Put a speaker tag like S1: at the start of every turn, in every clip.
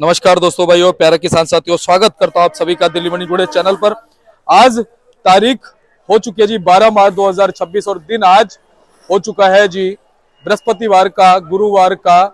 S1: नमस्कार दोस्तों, भाइयों, प्यारे किसान साथियों, स्वागत करता हूं आप सभी का दिल्ली मंडी टुडे चैनल पर। आज तारीख हो चुकी है जी 12 मार्च 2026 और दिन आज हो चुका है जी बृहस्पतिवार का, गुरुवार का,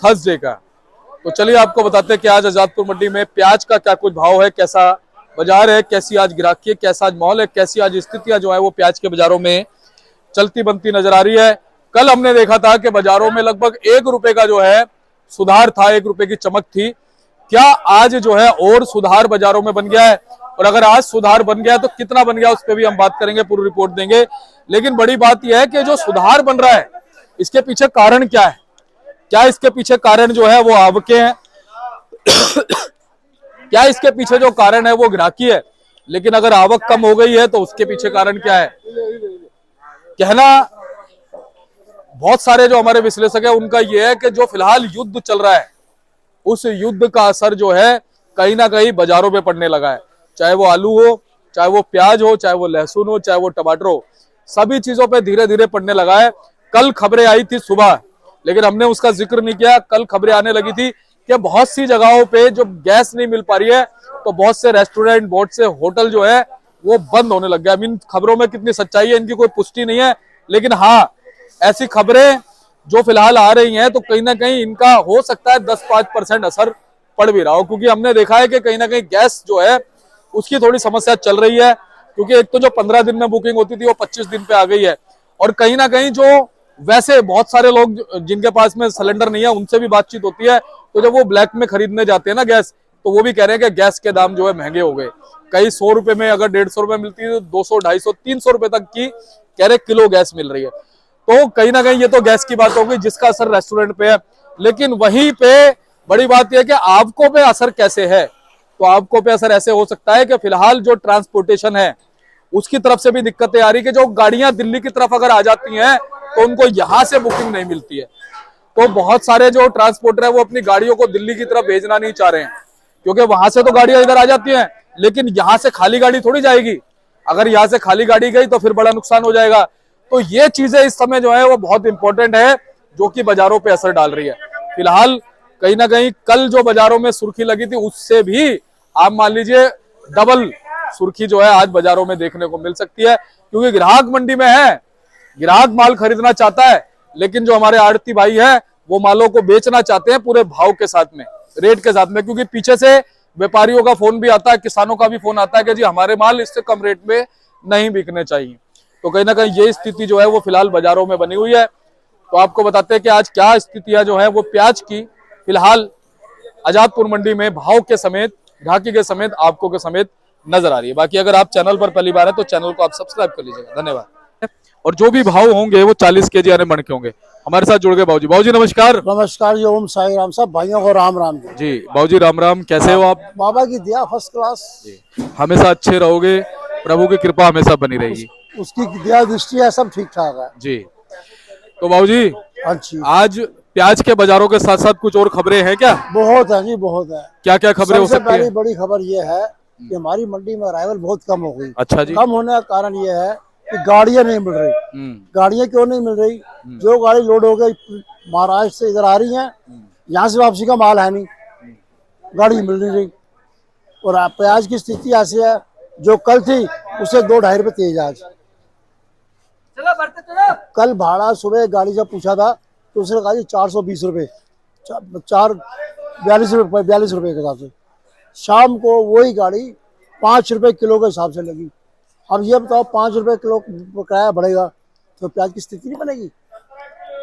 S1: थर्सडे का। तो चलिए आपको बताते हैं कि आज आजादपुर मंडी में प्याज का क्या कुछ भाव है, कैसा बाजार है, कैसी आज गिराकी है, कैसा आज माहौल है, कैसी आज स्थितियां जो है वो प्याज के बाजारों में चलती बनती नजर आ रही है। कल हमने देखा था कि बाजारों में लगभग 1 रुपए का जो है सुधार था, 1 रुपए की चमक थी। क्या आज जो है और सुधार बाजारों में बन गया है, और अगर आज सुधार बन गया तो कितना बन गया उस पर भी हम बात करेंगे, पूरी रिपोर्ट देंगे। लेकिन बड़ी बात यह है कि जो सुधार बन रहा है इसके पीछे कारण क्या है, क्या इसके पीछे कारण जो है वो आवके हैं क्या इसके पीछे जो कारण है वो ग्राहकी है। लेकिन अगर आवक कम हो गई है तो उसके पीछे कारण क्या है, कहना बहुत सारे जो हमारे विश्लेषक है उनका यह है कि जो फिलहाल युद्ध चल रहा है उस युद्ध का असर जो है कहीं ना कहीं बाजारों में पड़ने लगा है। चाहे वो आलू हो, चाहे वो प्याज हो, चाहे वो लहसुन हो, चाहे वो टमाटर हो, सभी चीजों पे धीरे धीरे पड़ने लगा है। कल खबरें आई थी सुबह, लेकिन हमने उसका जिक्र नहीं किया। कल खबरें आने लगी थी कि बहुत सी जगहों पे जो गैस नहीं मिल पा रही है तो बहुत से रेस्टोरेंट, बहुत से होटल जो है वो बंद होने लग गया। इन खबरों में कितनी सच्चाई है इनकी कोई पुष्टि नहीं है, लेकिन हाँ, ऐसी खबरें जो फिलहाल आ रही हैं तो कहीं ना कहीं इनका हो सकता है 10-5% असर पड़ भी रहा हो, क्योंकि हमने देखा है कि कहीं ना कहीं गैस जो है उसकी थोड़ी समस्या चल रही है। क्योंकि एक तो जो 15 दिन में बुकिंग होती थी वो 25 दिन पे आ गई है, और कहीं ना कहीं जो वैसे बहुत सारे लोग जिनके पास में सिलेंडर नहीं है उनसे भी बातचीत होती है, तो जब वो ब्लैक में खरीदने जाते हैं ना गैस, तो वो भी कह रहे हैं कि गैस के दाम जो है महंगे हो गए। कई 100 रुपए में अगर 150 रुपए मिलती है तो 200, 250, 300 रुपए तक की कह रहे किलो गैस मिल रही है। तो कहीं ना कहीं ये तो गैस की बात होगी जिसका असर रेस्टोरेंट पे है। लेकिन वहीं पे बड़ी बात यह है कि आपको पे असर कैसे है। तो आपको पे असर ऐसे हो सकता है कि फिलहाल जो ट्रांसपोर्टेशन है उसकी तरफ से भी दिक्कतें आ रही कि जो गाड़ियां दिल्ली की तरफ अगर आ जाती हैं तो उनको यहां से बुकिंग नहीं मिलती है। तो बहुत सारे जो ट्रांसपोर्टर है वो अपनी गाड़ियों को दिल्ली की तरफ भेजना नहीं चाह रहे हैं, क्योंकि वहां से तो गाड़ियां इधर आ जाती हैं, लेकिन यहां से खाली गाड़ी थोड़ी जाएगी। अगर यहां से खाली गाड़ी गई तो फिर बड़ा नुकसान हो जाएगा। तो ये चीजें इस समय जो है वो बहुत इंपॉर्टेंट है, जो कि बाजारों पे असर डाल रही है। फिलहाल कहीं ना कहीं कल जो बाजारों में सुर्खी लगी थी उससे भी आप मान लीजिए डबल सुर्खी जो है आज बाजारों में देखने को मिल सकती है, क्योंकि ग्राहक मंडी में है, ग्राहक माल खरीदना चाहता है, लेकिन जो हमारे आड़ती भाई है वो मालों को बेचना चाहते हैं पूरे भाव के साथ में, रेट के साथ में। क्योंकि पीछे से व्यापारियों का फोन भी आता है, किसानों का भी फोन आता है कि जी हमारे माल इससे कम रेट में नहीं बिकने चाहिए। तो कहीं ना कहीं ये स्थिति जो है वो फिलहाल बाजारों में बनी हुई है। तो आपको बताते हैं कि आज क्या स्थितियां जो है वो प्याज की फिलहाल आजादपुर मंडी में भाव के समेत, ग्राहकी के समेत, आपको के समेत नजर आ रही है। बाकी अगर आप चैनल पर पहली बार है तो चैनल को आप सब्सक्राइब कर लीजिएगा। धन्यवाद। और जो भी भाव होंगे वो 40 केजी यानी मन के होंगे। हमारे साथ जुड़ गए बाबूजी। बाबूजी नमस्कार।
S2: नमस्कार जी, ओम साई राम। सब भाइयों को राम राम जी।
S1: जी बाबूजी राम राम, कैसे हो आप?
S2: बाबा की दया फर्स्ट क्लास।
S1: जी हमेशा अच्छे रहोगे, प्रभु की कृपा हमेशा बनी रहेगी।
S2: उसकी दया दृष्टि है, सब ठीक ठाक है
S1: जी। तो बाबूजी
S2: अच्छी
S1: आज प्याज के बाजारों के साथ साथ कुछ और खबरें हैं क्या?
S2: बहुत है जी, बहुत है।
S1: क्या क्या खबरें हो
S2: सबसे
S1: सकती है?
S2: पहली बड़ी खबर ये है कि हमारी मंडी में अराइवल बहुत कम हो गई।
S1: अच्छा जी।
S2: कम होने का कारण ये है कि गाड़ियां नहीं मिल रही। गाड़ियां क्यों नहीं मिल रही? जो गाड़ी लोड हो गई महाराष्ट्र से इधर आ रही है, यहाँ से वापसी का माल है नहीं, गाड़ी मिल नहीं रही। और प्याज की स्थिति ऐसी है, जो कल थी उससे 2-2.5 रुपए तेज आज। कल भाड़ा सुबह गाड़ी से पूछा था तो उसने कहा 420 रुपए, 42 रुपए के हिसाब से। शाम को वही गाड़ी 5 रुपए किलो के हिसाब से लगी। अब ये बताओ 5 रुपए किलो किराया बढ़ेगा तो प्याज की स्थिति नहीं बनेगी?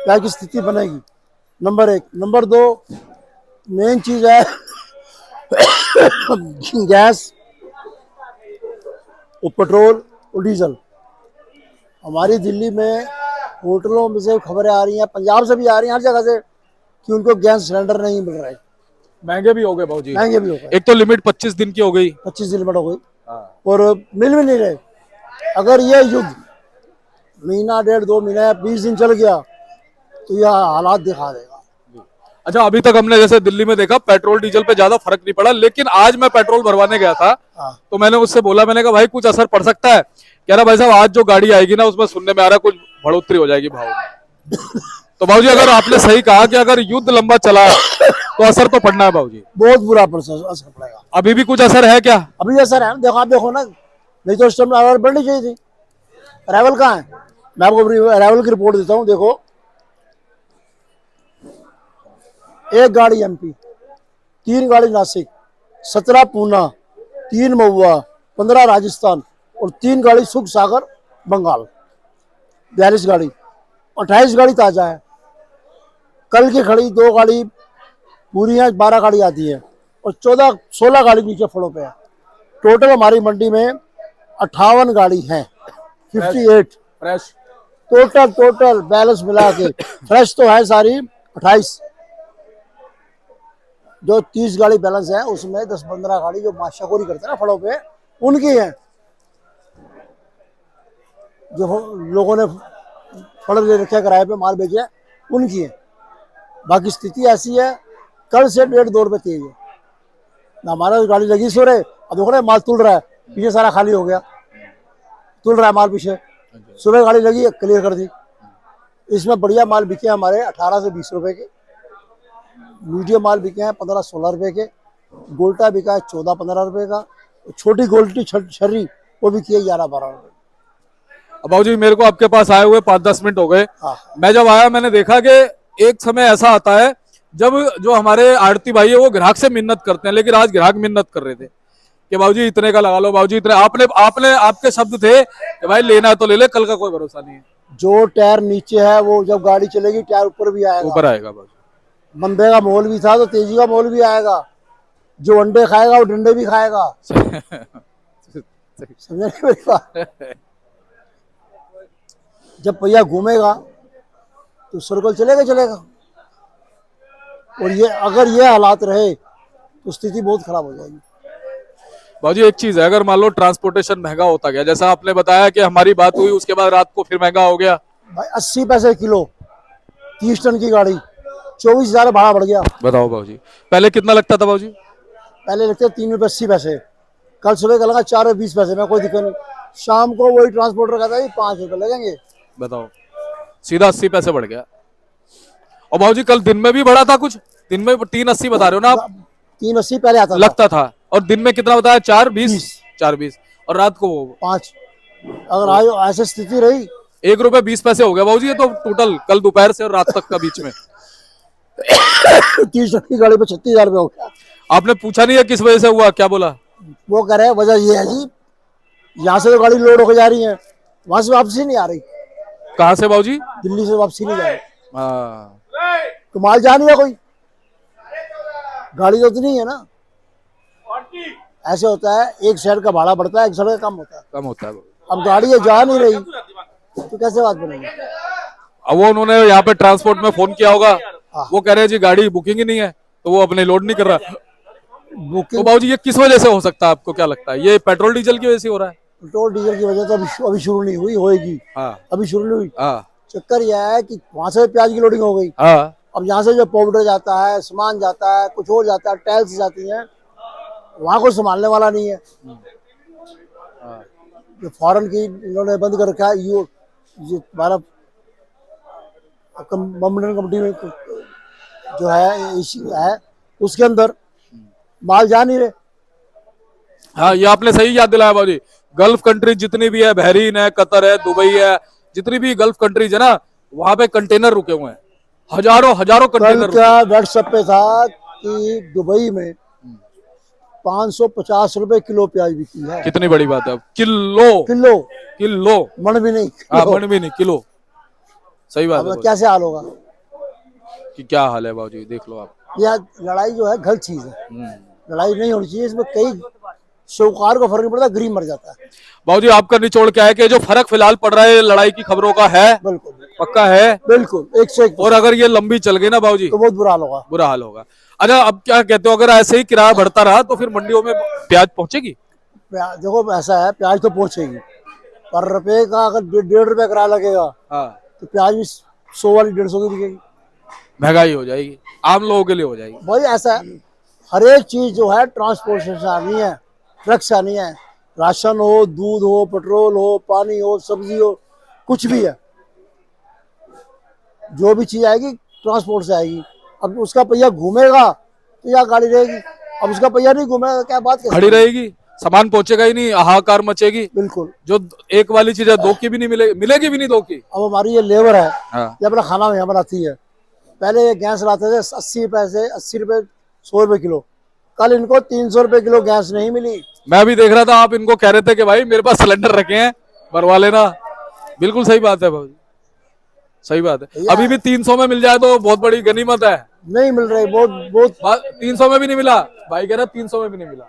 S2: प्याज की स्थिति बनेगी, नंबर 1। नंबर 2 मेन चीज है गैस और पेट्रोल और डीजल। हमारी दिल्ली में होटलों में से खबरें आ रही हैं, पंजाब से भी आ रही हैं, हर जगह से, कि उनको गैस सिलेंडर नहीं मिल रहे।
S1: महंगे भी हो गए बाबूजी।
S2: महंगे भी हो गए।
S1: एक तो लिमिट 25 दिन की हो गई,
S2: 25 दिन लिमिट हो गई और मिल भी नहीं रहे। अगर ये युद्ध महीना, 1.5-2 महीने, 20 दिन चल गया तो यह हालात दिखा देगा।
S1: अच्छा, अभी तक हमने जैसे दिल्ली में देखा पेट्रोल डीजल पे ज्यादा फर्क नहीं पड़ा, लेकिन आज मैं पेट्रोल भरवाने गया था तो मैंने उससे बोला, मैंने कहा भाई कुछ असर पड़ सकता है? कह रहा भाई साहब आज जो गाड़ी आएगी ना उसमें सुनने में आ रहा है कुछ बढ़ोतरी हो जाएगी भाव में। तो बाबूजी अगर आपने सही कहा कि अगर युद्ध लंबा चला तो असर तो पड़ना है बाबूजी।
S2: बहुत बुरा असर पड़ेगा।
S1: अभी भी कुछ असर है क्या?
S2: अभी असर है, देखो आप देखो ना, नहीं तो उस टाइम अरावल बढ़नी चाहिए थी। अरावल कहाँ है? मैं आपको अरावल की रिपोर्ट देता हूँ। देखो, एक गाड़ी एमपी, 3 गाड़ी नासिक, 17 पूना, 3 महुआ, 15 राजस्थान और 3 गाड़ी सुख सागर बंगाल, 42 गाड़ी, 28 गाड़ी ताजा है। कल की खड़ी 2 गाड़ी पूरी है, 12 गाड़ी आती है और 16 गाड़ी नीचे फड़ों पे है। टोटल हमारी मंडी में 58 गाड़ी है, 58
S1: फ्रेश।
S2: टोटल बैलेंस मिला के फ्रेश तो है सारी 28। जो 30 गाड़ी बैलेंस है उसमें 10-15 गाड़ी जो माशाखोरी करते हैं ना फड़ों पे, उनकी है। जो लोगों ने फड़ ले रखे किराए पे माल बेचे उनकी है। बाकी स्थिति ऐसी है, कल से 1.5-2 रुपये तेज है ना। हमारा गाड़ी लगी सो रहे, अब देखो ना माल तुल रहा है, पीछे सारा खाली हो गया, तुल रहा है माल पीछे। सुबह गाड़ी लगी, क्लियर कर दी। इसमें बढ़िया माल बिके हमारे 18 से 20 रुपए के, मीडियम माल बिके हैं 15-16 रुपए के, गोल्टा बिका है 14-15 रुपए का, छोटी गोल्टी छर्री वो बिकी है 11-12 रुपए।
S1: अब बाबूजी मेरे को आपके पास आए हुए 5-10 मिनट हो गए।
S2: हाँ।
S1: मैं जब आया मैंने देखा कि एक समय ऐसा आता है जब जो हमारे आड़ती भाई है वो ग्राहक से मिन्नत करते हैं, लेकिन आज ग्राहक मिन्नत कर रहे थे कि बाबूजी इतने का लगा लो, बाबूजी इतने। आपने आपने आपके शब्द थे कि भाई लेना है तो ले ले, कल का कोई भरोसा नहीं है।
S2: जो टायर नीचे है वो जब गाड़ी चलेगी टायर ऊपर भी आएगा।
S1: ऊपर आएगा बाबूजी।
S2: मंदे का मोल भी था तो तेजी का मोल भी आएगा। जो अंडे खाएगा वो डंडे भी खाएगा। समझे नहीं मेरी बात? जब पहिया घूमेगा तो सर्कल चलेगा चलेगा। और ये अगर ये हालात रहे तो स्थिति बहुत खराब हो जाएगी।
S1: बाबूजी एक चीज है, अगर मान लो ट्रांसपोर्टेशन महंगा होता गया, जैसा आपने बताया कि हमारी बात हुई उसके बाद रात को फिर महंगा हो गया
S2: भाई 80 पैसे किलो, 30 टन की गाड़ी, 24,000 भाड़ा बढ़ गया।
S1: बताओ बाबूजी, पहले कितना लगता था बाबूजी?
S2: पहले लगते 3 रुपये 80 पैसे, कल सुबह का लगा 4 रुपये 20 पैसे में, कोई दिक्कत नहीं। शाम को वही ट्रांसपोर्टर कहता है 5 रुपये लगेंगे।
S1: बताओ, सीधा 80 पैसे बढ़ गया। और बाबूजी कल दिन में भी बढ़ा था कुछ, दिन में 3.80 बता रहे हो ना आप?
S2: 3.80 पहले आता
S1: लगता था। और दिन में कितना बताया? 4.20। 4.20 और रात को
S2: 5। अगर आज ऐसी स्थिति रही
S1: 1.20 रुपए हो गया बाबूजी। ये तो टोटल कल दोपहर से और रात तक का बीच में
S2: 30 टन की गाड़ी पे 36,000 रुपये हो गया।
S1: आपने पूछा नहीं है किस वजह से हुआ? क्या बोला?
S2: वो कह रहे हैं वजह ये है जी, यहाँ से तो गाड़ी लोड होकर जा रही है, वहां से वापसी नहीं आ रही।
S1: कहाँ से बाबूजी?
S2: दिल्ली से वापसी नहीं जा रही
S1: हाँ।
S2: तो माल जा नहीं है कोई, गाड़ी तो उतनी है ना। ऐसे होता है, एक शहर का भाड़ा बढ़ता है, एक शहर का कम होता है।
S1: कम होता है।
S2: अब गाड़ी ये जा नहीं रही तो कैसे बात बनेगी?
S1: अब वो उन्होंने यहाँ पे ट्रांसपोर्ट में फोन किया होगा,
S2: हाँ।
S1: वो कह रहे हैं जी गाड़ी बुकिंग ही नहीं है, तो वो अपने लोड नहीं कर रहा। तो
S2: बुकिंग
S1: बाबूजी ये किस वजह से हो सकता है? आपको क्या लगता है? ये पेट्रोल डीजल की वजह से हो रहा है?
S2: पेट्रोल डीजल की वजह तो अभी शुरू नहीं हुई, होएगी।
S1: हाँ
S2: अभी शुरू नहीं हुई।
S1: हाँ
S2: चक्कर यह है कि वहां से प्याज की लोडिंग हो गई,
S1: हाँ।
S2: अब यहाँ से जो पाउडर जाता है, सामान जाता है, कुछ और जाता है, टाइल्स जाती हैं, वहां कोई संभालने वाला नहीं है। जो फॉरेन की इन्होंने बंद कर रखा है, ये हमारा मॉमडन कंपनी में जो है है उसके अंदर माल जा नहीं रहे।
S1: हाँ ये आपने सही याद दिलाया बाबूजी। गल्फ कंट्री जितनी भी है, बहरीन है, कतर है, दुबई है, जितनी भी गल्फ कंट्रीज है ना, वहां पे कंटेनर रुके हुए हैं, हजारों
S2: कल
S1: कंटेनर।
S2: क्या व्हाट्सएप पे था कि दुबई में 550 रुपए किलो प्याज बिकी है।
S1: कितनी बड़ी बात है। किलो
S2: किलो,
S1: किलो,
S2: मन भी नहीं,
S1: हाँ मन भी नहीं, किलो। सही बात है
S2: अब कैसे हाल होगा?
S1: कि क्या हाल है बाबूजी, देख लो आप।
S2: यह लड़ाई जो है गलत चीज है, लड़ाई नहीं होनी चाहिए। इसमें कई शौकार को फर्क नहीं पड़ता, गरीब मर जाता है।
S1: बाबूजी आपका निचोड़ क्या है कि जो फर्क फिलहाल पड़ रहा है लड़ाई की खबरों का है,
S2: बिल्कुल
S1: पक्का है,
S2: बिल्कुल 101।
S1: और अगर ये लंबी चल गई ना बाबूजी
S2: तो बहुत बुरा हाल होगा।
S1: बुरा हाल होगा। अच्छा अब क्या कहते हो, अगर ऐसे ही किराया बढ़ता रहा तो फिर मंडियों में प्याज पहुंचेगी?
S2: देखो ऐसा है, प्याज तो पहुंचेगी, पर रुपए का अगर 1.5 रुपए किराया लगेगा
S1: हाँ,
S2: तो प्याज भी 100 वाली 150 की बिकेगी।
S1: महंगाई हो जाएगी, आम लोगों के लिए हो जाएगी।
S2: भाई ऐसा है, हर एक चीज जो है ट्रांसपोर्टेशन से आनी है, ट्रक से आनी है। राशन हो, दूध हो, पेट्रोल हो, पानी हो, सब्जी हो, कुछ भी है। जो भी चीज आएगी ट्रांसपोर्ट से आएगी। अब उसका पहिया घूमेगा तो यहाँ गाड़ी रहेगी, अब उसका पहिया नहीं घूमेगा क्या बात कैसे?
S1: खड़ी रहेगी, सामान पहुंचेगा ही नहीं, हाहाकार मचेगी।
S2: बिल्कुल।
S1: जो एक वाली चीज है, दो की भी नहीं मिलेगी भी नहीं दो की।
S2: अब हमारी ये लेबर है,
S1: हाँ।
S2: ये अपना खाना यहाँ बनाती है। पहले ये गैस लाते थे 80 रुपए से 80 रुपए 100 रुपए किलो, कल इनको 300 रुपए किलो गैस नहीं मिली।
S1: मैं भी देख रहा था, आप इनको कह रहे थे कि भाई मेरे पास सिलेंडर रखे हैं, भरवा लेना। बिल्कुल सही बात है भाई, सही बात है। अभी भी 300 में मिल जाए तो बहुत बड़ी गनीमत है।
S2: नहीं मिल रही, बहुत
S1: 300 में भी नहीं मिला भाई, कह रहा 300 में भी नहीं मिला।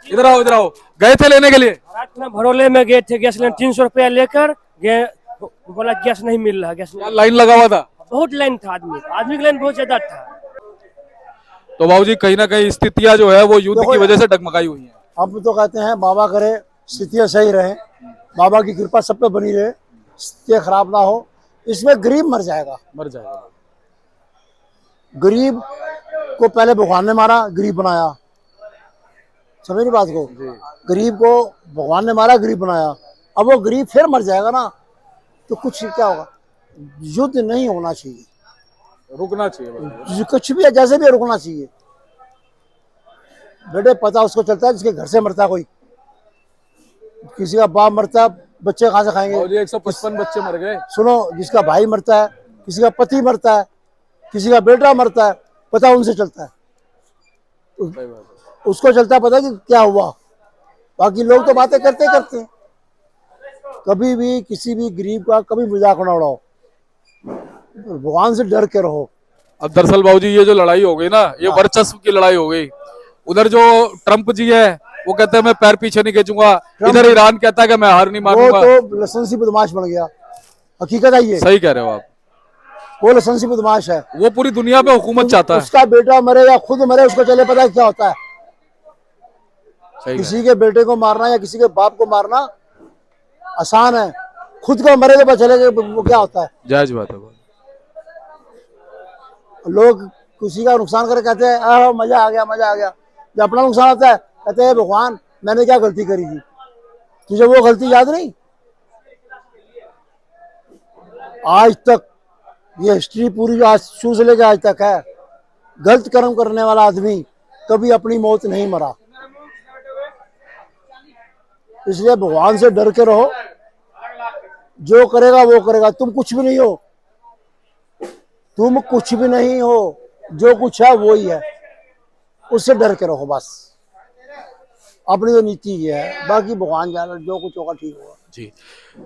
S1: इधर आओ, इधर आओ। गए थे लेने के लिए?
S3: रात में भरोले में गए थे, गैस लेने 300 रुपया लेकर गए, बोला गैस नहीं मिल रहा, गैस
S1: क्या लाइन लगा हुआ था?
S3: बहुत लाइन था, आदमी की लाइन बहुत ज्यादा था।
S1: तो बाबूजी कहीं ना कहीं स्थितियां जो है वो युद्ध की वजह से डगमगाई हुई हैं।
S2: हम तो कहते हैं बाबा करे स्थितियां सही रहे, बाबा की कृपा सब पे बनी रहे, स्थितियां खराब ना हो। इसमें गरीब मर जाएगा,
S1: मर जाएगा।
S2: गरीब को पहले भगवान ने मारा, गरीब बनाया, समझ नहीं बात को? गरीब को भगवान ने मारा, गरीब बनाया, अब वो गरीब फिर मर जाएगा ना, तो कुछ क्या होगा? युद्ध नहीं होना चाहिए,
S1: रुकना चाहिए,
S2: कुछ भी है जैसे भी रुकना चाहिए। बेटे पता उसको चलता है जिसके घर से मरता कोई, किसी का बाप मरता बच्चे कहाँ से खाएंगे?
S1: 155 बच्चे मर गए।
S2: सुनो, जिसका भाई मरता है, किसी का पति मरता है, किसी का बेटा मरता है, पता उनसे चलता है, उसको चलता है पता कि क्या हुआ। बाकी लोग तो बातें करते करते हैं। कभी भी किसी भी गरीब का कभी मजाक ना उड़ाओ, भगवान से डर के रहो।
S1: अब दरअसल बाबूजी ये जो लड़ाई हो गई ना, ये वर्चस्व की लड़ाई हो गई। उधर जो ट्रम्प जी है वो कहते हैं मैं पैर पीछे नहीं खींचूंगा, इधर ईरान कहता है कि मैं हार नहीं मानूंगा।
S2: वो तो लाइसेंसी बदमाश बन गया, हकीकत है ये।
S1: सही कह रहे हो आप,
S2: वो लाइसेंसी बदमाश है,
S1: वो पूरी दुनिया पे हुकूमत चाहता है।
S2: उसका बेटा मरे या खुद मरे उसको चले पता है क्या होता है।
S1: सही
S2: किसी के बेटे को मारना या किसी के बाप को मारना आसान है, खुद को मरे तो पता चले वो क्या होता है।
S1: जायज बात है।
S2: लोग किसी का नुकसान करके कहते हैं मजा आ गया, मजा आ गया। जब अपना नुकसान होता है कहते हैं भगवान मैंने क्या गलती करी थी, तुझे वो गलती याद नहीं? आज तक ये हिस्ट्री पूरी जो आज शुरू से लेकर आज तक है, गलत कर्म करने वाला आदमी कभी अपनी मौत नहीं मरा। इसलिए भगवान से डर के रहो, जो करेगा वो करेगा, तुम कुछ भी नहीं हो, तुम कुछ भी नहीं हो, जो कुछ है वो ही है, उससे डर के रहो बस। अपनी तो नीति ये है, बाकी भगवान जाने, जो कुछ होगा ठीक होगा
S1: जी।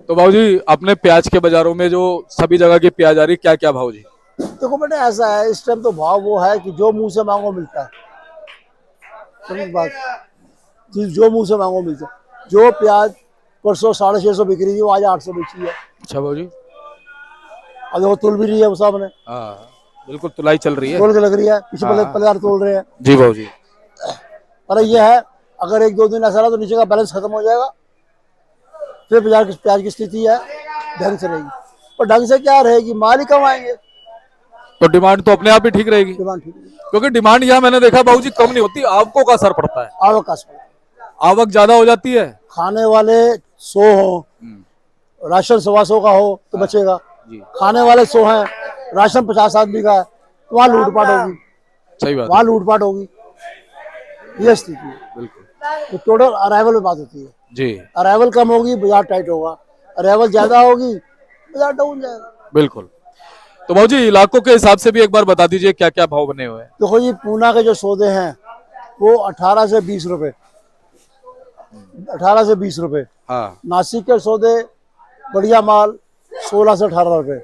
S1: तो बाबूजी अपने प्याज के बाजारों में जो सभी जगह की प्याज आ रही, क्या क्या भाव जी?
S2: देखो बेटे ऐसा है, इस टाइम तो भाव वो है कि जो मुंह से मांगो मिलता है, समझ बात, जो मुंह से मांगो मिलता है। जो प्याज परसों 650 बिक रही थी वो आज 800 बेची है।
S1: अच्छा बाबूजी,
S2: अब वो तुल भी रही है, वो साहब ने
S1: हाँ बिल्कुल तुलाई चल रही है,
S2: तोल के लग रही है, पीछे पलेदार तोल रहे हैं
S1: जी बाबूजी।
S2: पर ये है अगर एक दो दिन ऐसा रहा तो नीचे का बैलेंस खत्म हो जाएगा, फिर बाजार की प्याज की स्थिति है ढंग से रहेगी। और ढंग से क्या रहेगी, माल ही कम आएंगे,
S1: तो डिमांड तो अपने आप ही ठीक रहेगी,
S2: डिमांड ठीक है।
S1: क्योंकि डिमांड यहाँ मैंने देखा बाबूजी कम नहीं होती, आवकों का असर पड़ता है।
S2: आवक का असर,
S1: आवक ज्यादा हो जाती है,
S2: खाने वाले 100 हो, राशन 125 का हो तो बचेगा, खाने वाले 100 हैं, राशन 50 आदमी का है, तो वहाँ लूटपाट होगी।
S1: सही बात,
S2: वहाँ लूटपाट होगी, ये स्थिति है।
S1: बिल्कुल।
S2: तो टोटल अराइवल में बात होती है
S1: जी,
S2: अराइवल कम होगी बाजार टाइट होगा, अराइवल ज्यादा होगी बाजार डाउन जाएगा।
S1: बिल्कुल। तो बाबूजी इलाकों के हिसाब से भी एक बार बता दीजिए क्या क्या भाव बने हुए हैं?
S2: देखो जी, पूना के जो सौदे हैं वो 18 से 20 रुपए, 18 से 20 रुपए।
S1: हाँ,
S2: नासिक के सौदे बढ़िया माल 16 से 18 रुपए।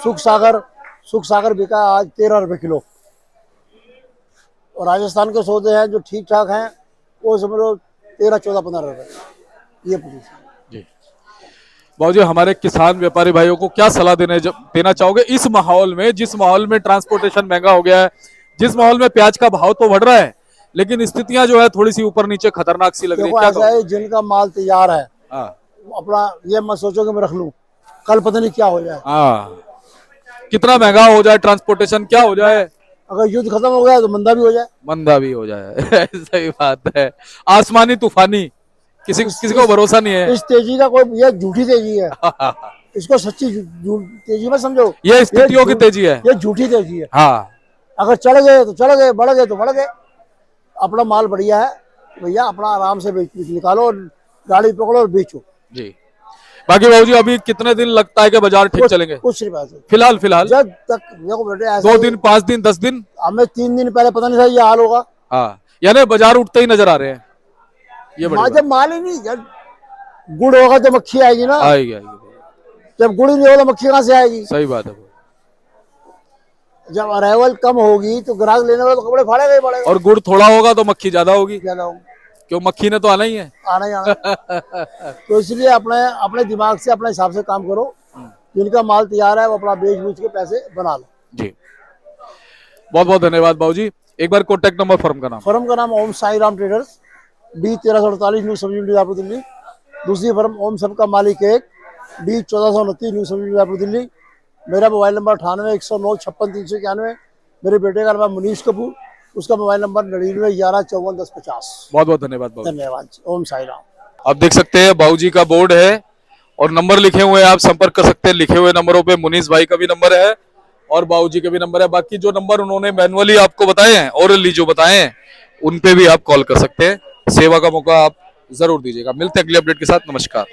S2: सुख सागर बिका आज 13 रुपए किलो। और राजस्थान के सौदे हैं जो ठीक ठाक हैं वो समझ लो 13, 14, 15 रुपए, ये पोजीशन।
S1: जी बाबूजी, हमारे किसान व्यापारी भाइयों को क्या सलाह देना चाहोगे इस माहौल में, जिस माहौल में ट्रांसपोर्टेशन महंगा हो गया है, जिस माहौल में प्याज का भाव तो बढ़ रहा है लेकिन स्थितियां जो है थोड़ी सी ऊपर नीचे खतरनाक सी लग रही है?
S2: ऐसा है जिनका माल तैयार है,
S1: हाँ,
S2: अपना ये मत सोचो कि मैं रख लूं, कल पता नहीं क्या हो जाए।
S1: हाँ, कितना महंगा हो जाए ट्रांसपोर्टेशन, क्या हो जाए,
S2: अगर युद्ध खत्म हो गया तो मंदा भी हो जाए,
S1: मंदा भी हो जाए सही बात है, आसमानी तूफानी, किसी को भरोसा नहीं है।
S2: इस तेजी का कोई, ये झूठी तेजी है। इसको सच्ची तेजी में समझो।
S1: ये स्थितियों की तेजी है।
S2: ये झूठी तेजी है।
S1: हाँ
S2: अगर चढ़ गए तो चढ़ गए, बढ़ गए तो बढ़ गए। अपना माल बढ़िया है भैया, अपना आराम से बेच निकालो और गाड़ी पकड़ो और बेचो।
S1: जी। बाकी बाबूजी अभी कितने दिन लगता है कि बाजार ठीक चलेंगे?
S2: कुछ नहीं पैसे
S1: फिलहाल
S2: जब तक देखो बेटे, ऐसा
S1: 2
S2: ही
S1: दिन, 5 दिन, 10 दिन?
S2: हमें 3 दिन पहले पता नहीं था ये हाल होगा।
S1: हाँ, यानी बाजार उठते ही नजर आ रहे हैं। ये बड़ी बात।
S2: जब माल ही नहीं, जब गुड़ होगा तो मक्खी आएगी ना।
S1: आएगी आएगी।
S2: जब गुड़ ही नहीं होगा तो मक्खी कहाँ से आएगी?
S1: सही बात है।
S2: जब अराइवल कम होगी तो ग्राहक लेने वाला तो कपड़े फाड़ेगा ही फाड़ेगा।
S1: और गुड़ थोड़ा होगा तो मक्खी ज्यादा होगी,
S2: ज्यादा होगी,
S1: क्यों? मक्खी ने तो आना ही है।
S2: आना ही आना। तो इसलिए अपने अपने दिमाग से अपने हिसाब से काम करो। जिनका माल तैयार है वो अपना बेच बूच के पैसे बना लो।
S1: जी, बहुत बहुत धन्यवाद बाबूजी। एक बार कॉन्टेक्ट नंबर, फर्म का नाम?
S2: फर्म का नाम Om Sai Ram traders, D 1348 new Sabzi Mandi Raipur Delhi. दूसरी फर्म ओम सब का मालिक एक, डी 1429 न्यू सब्जी मंडी रायपुर दिल्ली। मेरा मोबाइल नंबर 98 109 56 391। मेरे बेटे का नाम मुनीश कपूर, उसका मोबाइल नंबर 99 11 54 10 50।
S1: बहुत बहुत धन्यवाद बाबू।
S2: धन्यवाद। ओम साई राम।
S1: आप देख सकते हैं बाबूजी का बोर्ड है और नंबर लिखे हुए हैं, आप संपर्क कर सकते हैं। लिखे हुए नंबरों पे मुनीस भाई का भी नंबर है और बाबूजी का भी नंबर है। बाकी जो नंबर उन्होंने मैनुअली आपको बताए हैं, ओरली जो बताए हैं, उन पे भी आप कॉल कर सकते हैं। सेवा का मौका आप जरूर दीजिएगा। मिलते हैं अगले अपडेट के साथ। नमस्कार।